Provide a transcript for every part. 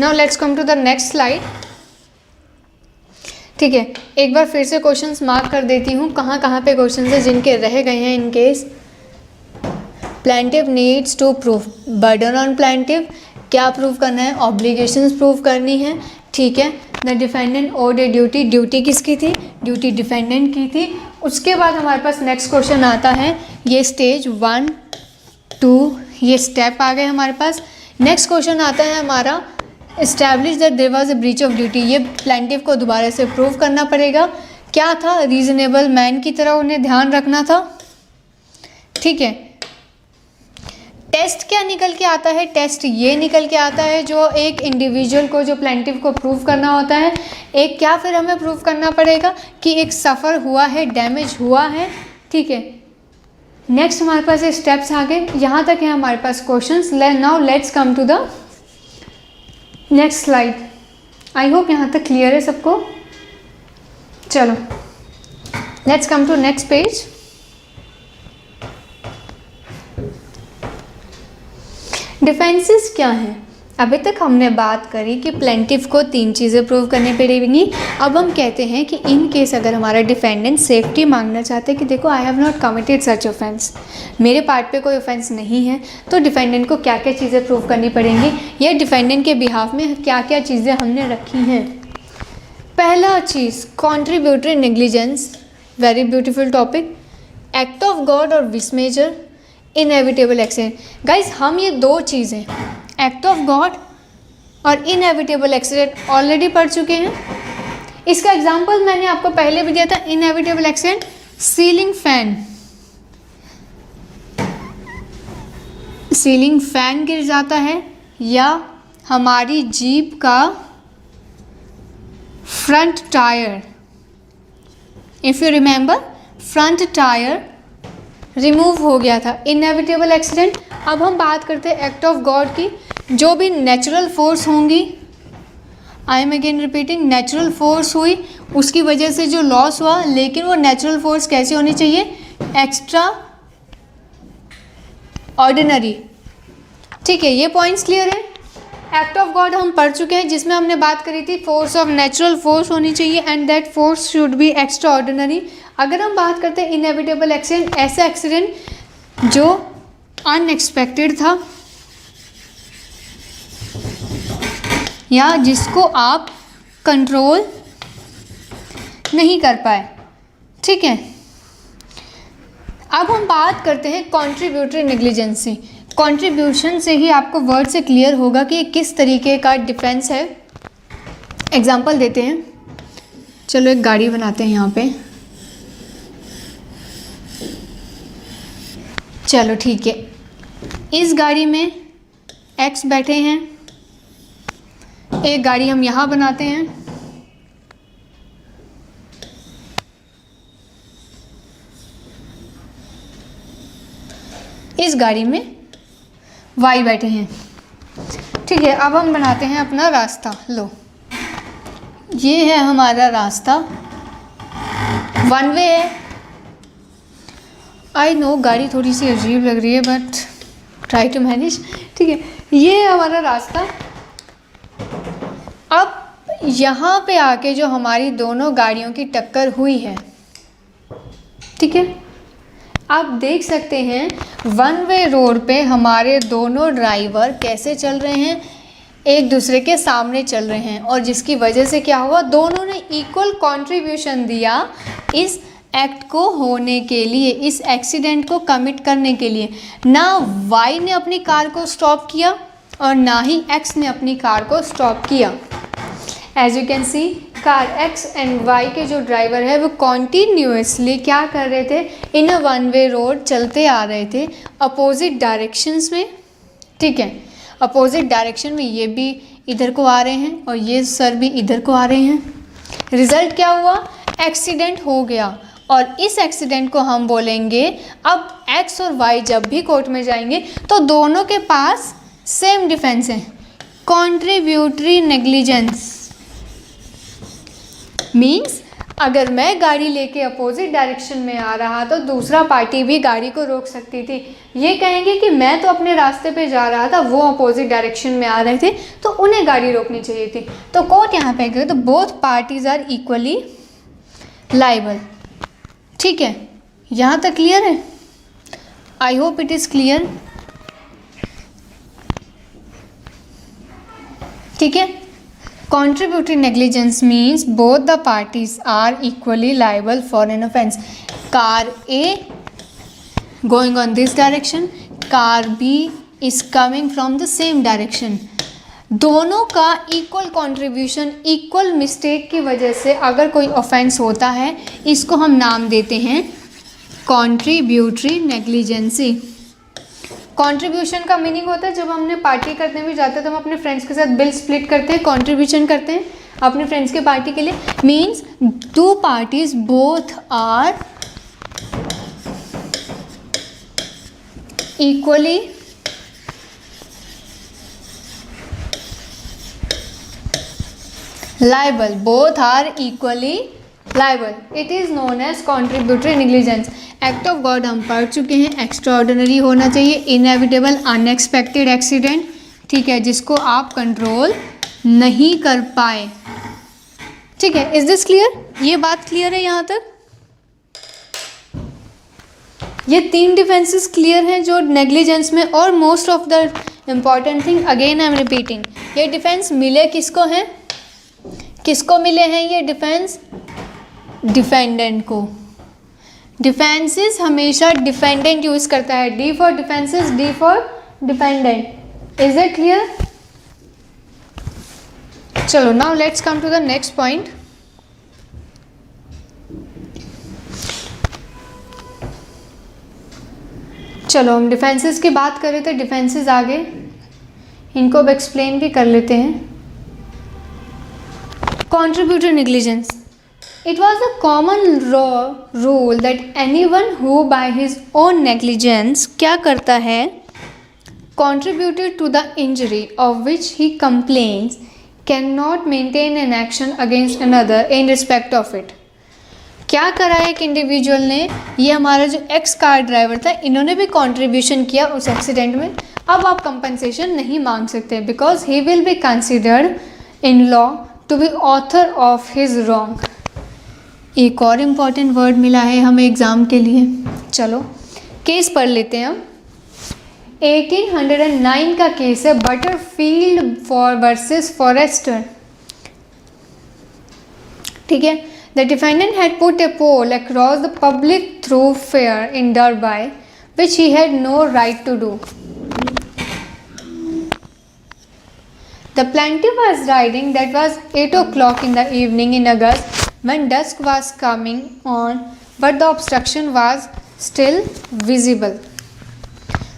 Now let's come to the next slide. ठीक है, एक बार फिर से क्वेश्चंस मार्क कर देती हूँ कहाँ कहाँ पे क्वेश्चंस है जिनके रह गए हैं इन case. Plaintiff needs to prove burden on plaintiff, क्या प्रूव करना है, ऑब्लिगेशंस प्रूव करनी है। ठीक है, the defendant owed a duty, duty किसकी थी, ड्यूटी डिफेंडेंट की थी। उसके बाद हमारे पास नेक्स्ट क्वेश्चन आता है, ये स्टेज 1 2 ये स्टेप आ गए हमारे पास। नेक्स्ट क्वेश्चन आता है हमारा establish that there was a breach of duty, ये प्लेंटिव को दोबारा से प्रूव करना पड़ेगा। क्या था, रीजनेबल मैन की तरह उन्हें ध्यान रखना था। ठीक है, टेस्ट क्या निकल के आता है, टेस्ट ये निकल के आता है जो एक इंडिविजुअल को, जो प्लेंटिव को प्रूव करना होता है। एक क्या फिर हमें प्रूव करना पड़ेगा कि एक सफ़र हुआ है, डैमेज हुआ है। ठीक है, नेक्स्ट हमारे पास ये स्टेप्स आ गए, यहाँ तक है हमारे पास questions. Now let's come to the next slide. I hope यहाँ तक क्लियर है सबको। चलो let's come to next page. Defences क्या हैं? अभी तक हमने बात करी कि प्लेंटिव को 3 चीज़ें प्रूव करनी पड़ेंगी। अब हम कहते हैं कि इन केस अगर हमारा डिफेंडेंट सेफ्टी मांगना चाहते हैं कि देखो I have not committed such offence, मेरे पार्ट पे कोई ऑफेंस नहीं है, तो डिफेंडेंट को क्या क्या चीज़ें प्रूव करनी पड़ेंगी, या डिफेंडेंट के बिहाफ में क्या क्या चीज़ें हमने रखी हैं। पहला चीज़ contributory negligence, very beautiful topic. Act of God और vis major, inevitable accident. Guys हम ये 2 चीज़ें एक्ट ऑफ गॉड और इनएविटेबल एक्सीडेंट ऑलरेडी पढ़ चुके हैं। इसका एग्जांपल मैंने आपको पहले भी दिया था। इनएविटेबल एक्सीडेंट, सीलिंग फैन गिर जाता है, या हमारी जीप का front tyre, if you remember front tyre remove हो गया था, इनएविटेबल एक्सीडेंट। अब हम बात करते हैं एक्ट ऑफ गॉड की। जो भी नेचुरल फोर्स होंगी, I am again repeating, natural force हुई, उसकी वजह से जो लॉस हुआ, लेकिन वो नेचुरल फोर्स कैसी होनी चाहिए, एक्स्ट्रा ऑर्डिनरी। ठीक है, ये पॉइंट्स क्लियर है। एक्ट ऑफ गॉड हम पढ़ चुके हैं, जिसमें हमने बात करी थी फोर्स ऑफ नेचुरल फोर्स होनी चाहिए and that force should be extra ordinary. अगर हम बात करते हैं इनएविटेबल एक्सीडेंट, ऐसा एक्सीडेंट जो अनएक्सपेक्टेड था या जिसको आप कंट्रोल नहीं कर पाए। ठीक है, अब हम बात करते हैं कॉन्ट्रीब्यूटरी नेग्लिजेंसी। कॉन्ट्रीब्यूशन से ही आपको वर्ड से क्लियर होगा कि किस तरीके का डिफेंस है। एग्जाम्पल देते हैं, चलो एक गाड़ी बनाते हैं यहाँ पे। चलो ठीक है, इस गाड़ी में एक्स बैठे हैं, एक गाड़ी हम यहाँ बनाते हैं, इस गाड़ी में वाई बैठे हैं। ठीक है, अब हम बनाते हैं अपना रास्ता। लो, ये है हमारा रास्ता, 1 वे है। आई नो गाड़ी थोड़ी सी अजीब लग रही है, बट ट्राई टू मैनेज। ठीक है, ये है हमारा रास्ता। अब यहाँ पे आके जो हमारी दोनों गाड़ियों की टक्कर हुई है, ठीक है, आप देख सकते हैं 1 वे रोड पे हमारे दोनों ड्राइवर कैसे चल रहे हैं, एक दूसरे के सामने चल रहे हैं, और जिसकी वजह से क्या हुआ, दोनों ने इक्वल कंट्रीब्यूशन दिया इस एक्ट को होने के लिए, इस एक्सीडेंट को कमिट करने के लिए। ना वाई ने अपनी कार को स्टॉप किया और ना ही एक्स ने अपनी कार को स्टॉप किया। As you can see, car X and Y के जो ड्राइवर है वो कॉन्टीन्यूसली क्या कर रहे थे, इन अ 1 वे रोड चलते आ रहे थे अपोजिट डायरेक्शंस में। ठीक है, अपोजिट डायरेक्शन में ये भी इधर को आ रहे हैं और ये सर भी इधर को आ रहे हैं। रिजल्ट क्या हुआ, एक्सीडेंट हो गया। और इस एक्सीडेंट को हम बोलेंगे, अब एक्स और वाई जब भी कोर्ट में जाएंगे तो दोनों के पास सेम डिफेंस है, कॉन्ट्रीब्यूटरी नेग्लिजेंस। मीन्स अगर मैं गाड़ी लेके अपोजिट डायरेक्शन में आ रहा तो दूसरा पार्टी भी गाड़ी को रोक सकती थी। ये कहेंगे कि मैं तो अपने रास्ते पे जा रहा था, वो अपोजिट डायरेक्शन में आ रहे थे, तो उन्हें गाड़ी रोकनी चाहिए थी। तो कोर्ट यहाँ पे कहे तो both parties are equally liable. ठीक है, यहाँ तक क्लियर है? I hope it is clear. ठीक है, contributory negligence means both the parties are equally liable for an offense. Car A going on this direction, car B is coming from the same direction. दोनों का equal contribution, equal mistake की वजह से अगर कोई offence होता है, इसको हम नाम देते हैं कॉन्ट्रीब्यूटरी नेग्लिजेंसी। कंट्रीब्यूशन का मीनिंग होता है जब हमने पार्टी करने भी जाते हैं तो हम अपने फ्रेंड्स के साथ बिल स्प्लिट करते हैं, कंट्रीब्यूशन करते हैं अपने फ्रेंड्स के पार्टी के लिए। Means two parties both are equally liable, both are equally liable. It is known as contributory negligence. Act of God हम पढ़ चुके हैं, एक्स्ट्राऑर्डिनरी होना चाहिए, इनएविटेबल, अनएक्सपेक्टेड एक्सीडेंट, ठीक है, जिसको आप कंट्रोल नहीं कर पाए। ठीक है, इज दिस क्लियर? ये बात क्लियर है यहाँ तक? ये 3 डिफेंसेस क्लियर हैं जो नेग्लिजेंस में। और most of the important thing again I am repeating, ये डिफेंस मिले किसको हैं? किसको मिले हैं ये डिफेंस? डिफेंडेंट को। डिफेंसेस हमेशा डिफेंडेंट यूज करता है। D for defences, D for defendant. Is it clear? चलो now let's come to the next point. चलो हम डिफेंसेस की बात कर रहे थे, डिफेंसेस आगे इनको अब एक्सप्लेन भी कर लेते हैं। Contributory negligence. It was a common rule that anyone who by his own negligence क्या करता है? Contributed to the injury of which he complains cannot maintain an action against another in respect of it. क्या करा एक individual ने? ये हमारा जो एक्स कार ड्राइवर था, इन्होंने भी कंट्रीब्यूशन किया उस एक्सीडेंट में। अब आप कंपनसेशन नहीं मांग सकते because he will be considered in law to be author of his wrong. एक और इम्पॉर्टेंट वर्ड मिला है हमें एग्ज़ाम के लिए। चलो केस पढ़ लेते हैं हम। 1809 का केस है, बटरफील्ड वर्सेस फॉरेस्टर। ठीक है, the defendant had put a pole across the public thoroughfare in Derby which he had no right to do. The plaintiff was riding, that was 8 o'clock in the evening in August when dusk was coming on, but the obstruction was still visible.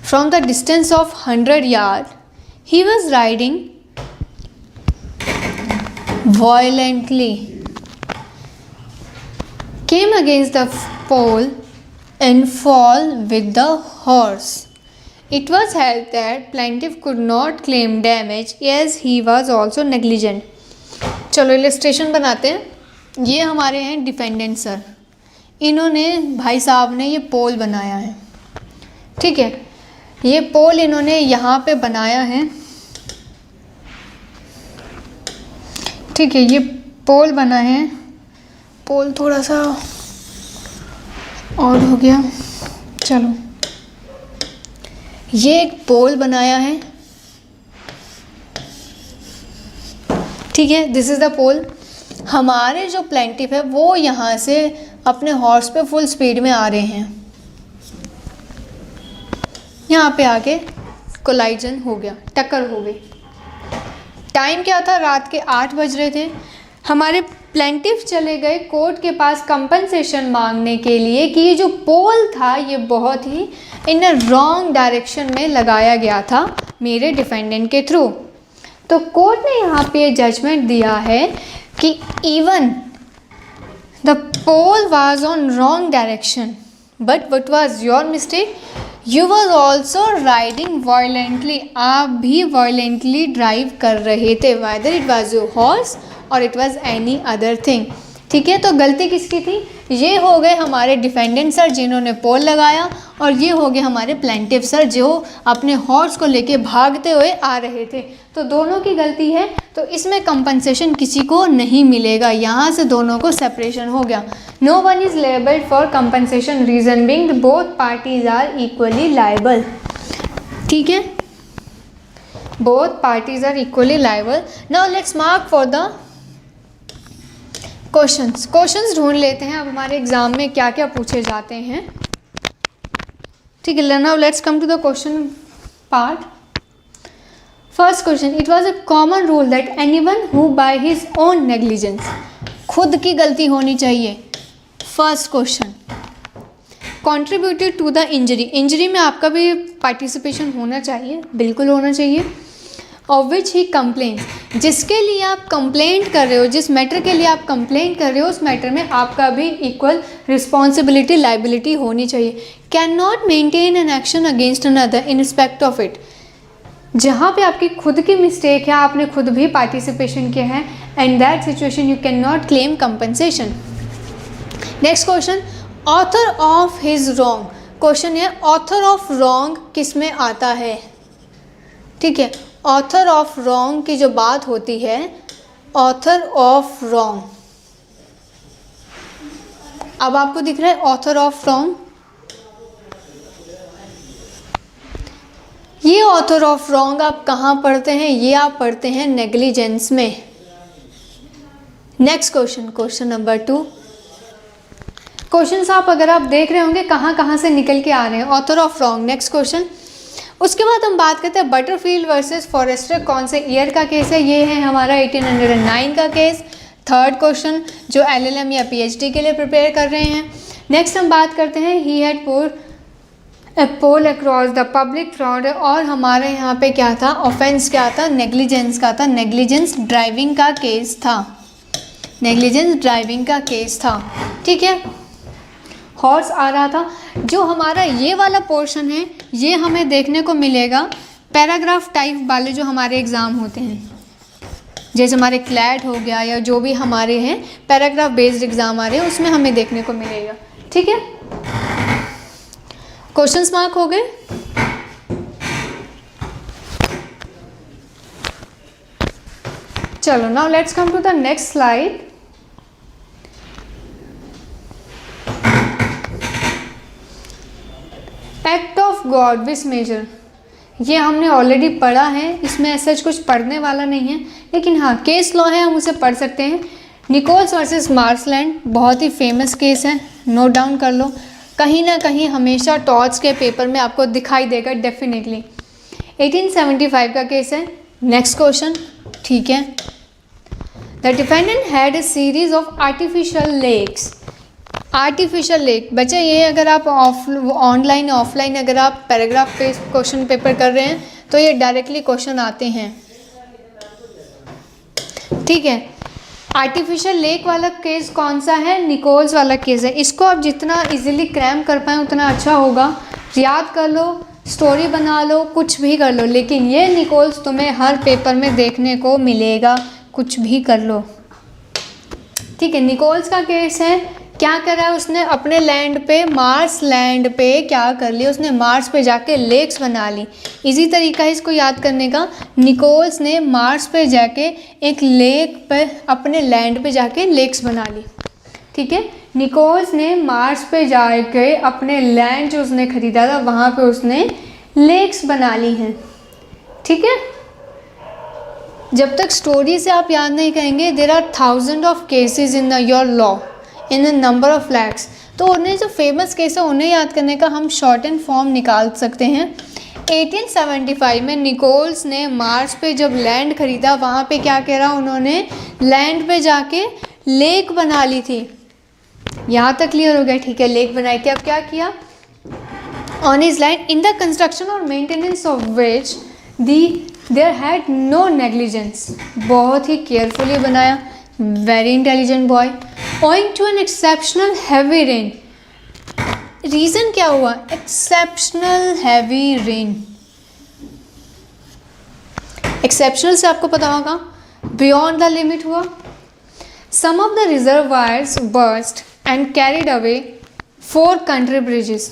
From the distance of 100 yards, he was riding violently, came against the pole and fall with the horse. It was held that plaintiff could not claim damage as he was also negligent. चलो illustration बनाते हैं। ये हमारे हैं defendant sir, इन्होंने भाई साहब ने ये पोल बनाया है। ठीक है, ये पोल इन्होंने यहाँ पे बनाया है। ठीक है, ये पोल बना है, पोल थोड़ा सा और हो गया। चलो ये एक पोल बनाया है। ठीक है, दिस इज़ द पोल। हमारे जो प्लेंटिफ है वो यहाँ से अपने हॉर्स पे फुल स्पीड में आ रहे हैं, यहाँ पे आके कोलाइजन हो गया, टक्कर हो गई। टाइम क्या था? रात के 8 बज रहे थे। हमारे प्लेंटिफ चले गए कोर्ट के पास कंपनसेशन मांगने के लिए कि ये जो पोल था ये बहुत ही इन रॉन्ग डायरेक्शन में लगाया गया था मेरे डिफेंडेंट के थ्रू। तो कोर्ट ने यहाँ पे जजमेंट दिया है कि even the pole was on wrong direction but what was your mistake? You was also riding violently. आप भी वायलेंटली ड्राइव कर रहे थे, whether it was your horse और it was any other thing. ठीक है, तो गलती किसकी थी? ये हो गए हमारे डिफेंडेंट सर जिन्होंने पोल लगाया, और ये हो गए हमारे प्लेंटिव सर जो अपने हॉर्स को लेके भागते हुए आ रहे थे। तो दोनों की गलती है, तो इसमें कंपनसेशन किसी को नहीं मिलेगा। यहाँ से दोनों को सेपरेशन हो गया। No one is labelled for compensation, reason being both parties are equally liable. ठीक है, both parties are equally liable. Now let's mark for the questions ढूंढ लेते हैं अब हमारे एग्जाम में क्या क्या पूछे जाते हैं। ठीक है, now let's come to the question part. First question, it was a common rule that anyone who by his own negligence, खुद की गलती होनी चाहिए। First question, contributed to the injury में आपका भी पार्टिसिपेशन होना चाहिए, बिल्कुल होना चाहिए। ऑफ विच ही कंप्लेन, जिसके लिए आप कंप्लेंट कर रहे हो, जिस मैटर के लिए आप कंप्लेंट कर रहे हो उस मैटर में आपका भी इक्वल रिस्पॉन्सिबिलिटी लाइबिलिटी होनी चाहिए। Can not maintain an action against another in respect of it, जहाँ पे आपकी खुद की मिस्टेक है, आपने खुद भी पार्टिसिपेशन किया है, and that situation you can not claim compensation. Next question, author of his wrong, question है ऑथर ऑफ रॉन्ग किस में आता है? ठीक है, ऑथर ऑफ रॉन्ग की जो बात होती है, ऑथर ऑफ रॉन्ग, अब आपको दिख रहा है ऑथर ऑफ रॉन्ग, ये ऑथर ऑफ रॉन्ग आप कहाँ पढ़ते हैं? ये आप पढ़ते हैं नेग्लिजेंस में। Next question, question number 2। Questions आप अगर आप देख रहे होंगे कहाँ कहाँ से निकल के आ रहे हैं, author of wrong. Next question, उसके बाद हम बात करते हैं बटरफील्ड वर्सेस फॉरेस्टर, कौन से ईयर का केस है? ये है हमारा 1809 का केस। थर्ड क्वेश्चन, जो LLM या PhD के लिए प्रिपेयर कर रहे हैं। नेक्स्ट हम बात करते हैं he had pour a pole across the public fraud, और हमारे यहाँ पे क्या था? ऑफेंस क्या था? नेग्लिजेंस का था, नेग्लिजेंस ड्राइविंग का केस था, नेग्लिजेंस ड्राइविंग का केस था। ठीक है, हॉर्स आ रहा था। जो हमारा ये वाला पोर्शन है ये हमें देखने को मिलेगा पैराग्राफ टाइप वाले जो हमारे एग्ज़ाम होते हैं, जैसे हमारे क्लैट हो गया या जो भी हमारे हैं पैराग्राफ बेस्ड एग्ज़ाम आ रहे हैं, उसमें हमें देखने को मिलेगा। ठीक है, क्वेश्चंस मार्क हो गए। चलो, now let's come to the next slide. Act of God which measure, ये हमने ऑलरेडी पढ़ा है, इसमें ऐसा कुछ पढ़ने वाला नहीं है, लेकिन हाँ केस लॉ है, हम उसे पढ़ सकते हैं। निकोल्स वर्सेस मार्सलैंड बहुत ही फेमस केस है, नोट डाउन कर लो, कहीं ना कहीं हमेशा टॉर्च के पेपर में आपको दिखाई देगा डेफिनेटली। 1875 का केस है। नेक्स्ट क्वेश्चन, ठीक है, the defendant had a series of artificial lakes, artificial lake. बच्चे ये अगर आप ऑनलाइन ऑफलाइन अगर आप पैराग्राफ पे क्वेश्चन पेपर कर रहे हैं तो ये डायरेक्टली क्वेश्चन आते हैं। ठीक है, आर्टिफिशियल लेक वाला केस कौन सा है? निकोल्स वाला केस है। इसको आप जितना इजीली क्रैम कर पाएँ उतना अच्छा होगा, याद कर लो, स्टोरी बना लो, कुछ भी कर लो, लेकिन ये निकोल्स तुम्हें हर पेपर में देखने को मिलेगा, कुछ भी कर लो। ठीक है, निकोल्स का केस है, क्या करा है उसने? अपने लैंड पे, मार्स लैंड पे क्या कर लिया उसने? मार्स पे जाके लेक्स बना ली। इजी तरीका है इसको याद करने का, निकोल्स ने मार्स पे जाके एक लेक पे, अपने लैंड पे जाके लेक्स बना ली। ठीक है, निकोल्स ने मार्स पे जाके अपने लैंड जो उसने ख़रीदा था वहाँ पे उसने लेक्स बना ली हैं। ठीक है, जब तक स्टोरी से आप याद नहीं करेंगे, there are thousand of cases in your law in a number of lakes, तो उन्हें जो फेमस केस है उन्हें याद करने का हम शॉर्ट एंड फॉर्म निकाल सकते हैं। 1875 में निकोल्स ने मार्स पे जब लैंड खरीदा वहाँ पे क्या करा उन्होंने? लैंड पे जाके लेक बना ली थी। यहाँ तक क्लियर हो गया? ठीक है, लेक बनाई थी। अब क्या किया? On his land in the construction और maintenance of which there had no negligence, बहुत ही केयरफुली बनाया, very intelligent boy. Owing to an exceptional heavy rain, reason क्या हुआ? Exceptional heavy rain. एक्सेप्शनल से आपको पता होगा बियॉन्ड द लिमिट हुआ। Some of the reservoirs burst and carried away 4 country bridges.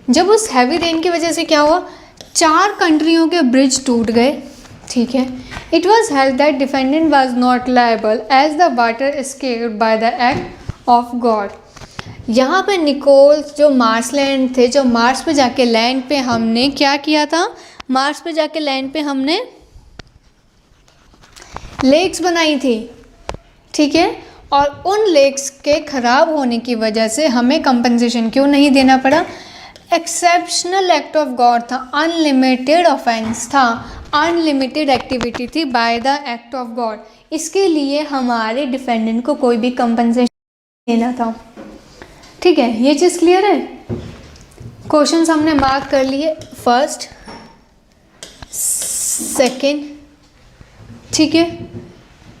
जब उस हैवी रेन की वजह से क्या हुआ, 4 कंट्रियों के ब्रिज टूट गए, ठीक है। It was held that defendant was not liable as the water escaped by the act of God. यहाँ पे निकोल्स जो मार्सलैंड थे, जो मार्स पे जाके लैंड पे हमने क्या किया था, मार्स पे जाके लैंड पे हमने लेक्स बनाई थी, ठीक है। और उन लेक्स के ख़राब होने की वजह से हमें कंपनसेशन क्यों नहीं देना पड़ा, एक्सेप्शनल एक्ट ऑफ गॉड था, अनलिमिटेड ऑफेंस था, अनलिमिटेड एक्टिविटी थी bye the act of God. इसके लिए हमारे डिफेंडेंट को कोई भी कंपनसेशन देना था, ठीक है। ये चीज़ क्लियर है। क्वेश्चंस हमने मार्क कर लिए, फर्स्ट, सेकंड, ठीक है।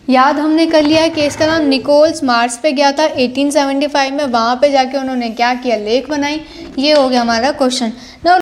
याद हमने कर लिया है कि इसका नाम निकोल्स मार्स पे गया था 1875 में, वहाँ पे जाके उन्होंने क्या किया, लेक बनाई। ये हो गया हमारा क्वेश्चन। नाउ